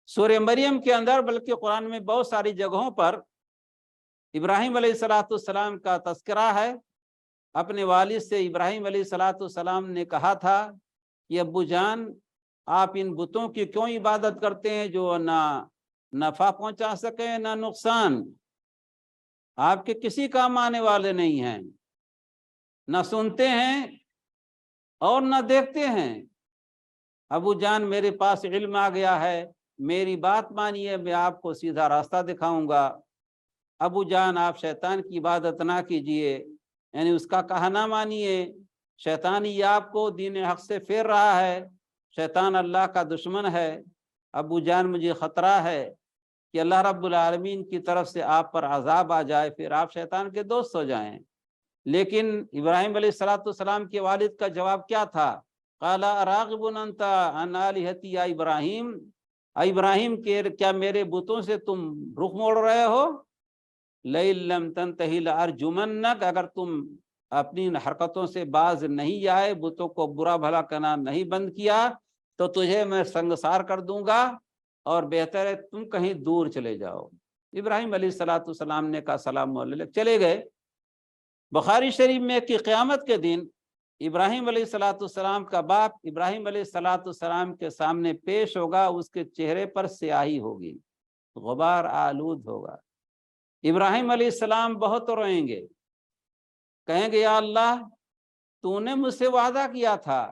سورہ مریم کے اندر بلکہ قرآن میں بہت ساری جگہوں پر ابراہیم علیہ السلام کا تذکرہ ہے۔ اپنے والد سے ابراہیم علیہ السلام نے کہا تھا کہ ابو جان آپ ان بتوں کی کیوں عبادت کرتے ہیں جو نہ نفع پہنچا سکیں نہ نقصان، آپ کے کسی کام آنے والے نہیں ہیں، نہ سنتے ہیں اور نہ دیکھتے ہیں۔ ابو جان میرے پاس علم آ گیا ہے، میری بات مانیے، میں آپ کو سیدھا راستہ دکھاؤں گا۔ ابو جان آپ شیطان کی عبادت نہ کیجئے، یعنی اس کا کہا نہ مانیے، شیطان ہی آپ کو دین حق سے پھیر رہا ہے، شیطان اللہ کا دشمن ہے۔ ابو جان مجھے خطرہ ہے کہ اللہ رب العالمین کی طرف سے آپ پر عذاب آ جائے، پھر آپ شیطان کے دوست ہو جائیں۔ لیکن ابراہیم علیہ السلام کے والد کا جواب کیا تھا؟ قال اراغب انت عن آلہتی یا ابراہیم، اے ابراہیم کیا میرے بتوں سے تم رخ موڑ رہے ہو؟ لئن لم تنتہی لارجمنک، اگر تم اپنی حرکتوں سے باز نہیں آئے، بتوں کو برا بھلا کہنا نہیں بند کیا، تو تجھے میں سنگسار کر دوں گا، اور بہتر ہے تم کہیں دور چلے جاؤ۔ ابراہیم علیہ السلام نے کہا سلام علیکم، چلے گئے۔ بخاری شریف میں کہ قیامت کے دن ابراہیم علیہ السلام کا باپ ابراہیم علیہ السلام کے سامنے پیش ہوگا، اس کے چہرے پر سیاہی ہوگی، غبار آلود ہوگا۔ ابراہیم علیہ السلام بہت روئیں گے، کہیں گے یا اللہ تو نے مجھ سے وعدہ کیا تھا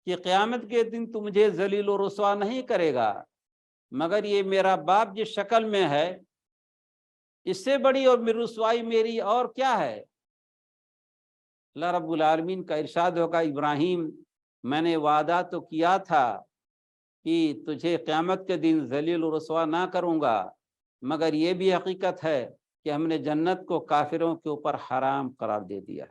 کہ قیامت کے دن تو مجھے ذلیل و رسوا نہیں کرے گا، مگر یہ میرا باپ جس شکل میں ہے، اس سے بڑی اور رسوائی میری اور کیا ہے؟ اللہ رب العالمین کا ارشاد ہوگا ابراہیم میں نے وعدہ تو کیا تھا کہ تجھے قیامت کے دن ذلیل و رسوا نہ کروں گا، مگر یہ بھی حقیقت ہے کہ ہم نے جنت کو کافروں کے اوپر حرام قرار دے دیا۔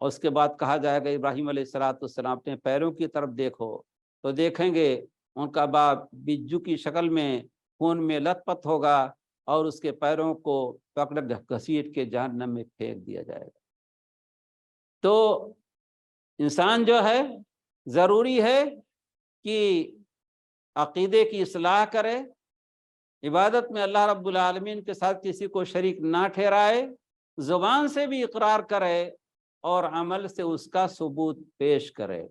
اور اس کے بعد کہا جائے گا ابراہیم علیہ السلام اپنے پیروں کی طرف دیکھو، تو دیکھیں گے ان کا باپ بجو کی شکل میں خون میں لت پت ہوگا، اور اس کے پیروں کو پکڑ گھسیٹ کے جہنم میں پھینک دیا جائے گا۔ تو انسان جو ہے ضروری ہے کہ عقیدے کی اصلاح کرے، عبادت میں اللہ رب العالمین کے ساتھ کسی کو شریک نہ ٹھہرائے، زبان سے بھی اقرار کرے اور عمل سے اس کا ثبوت پیش کرے۔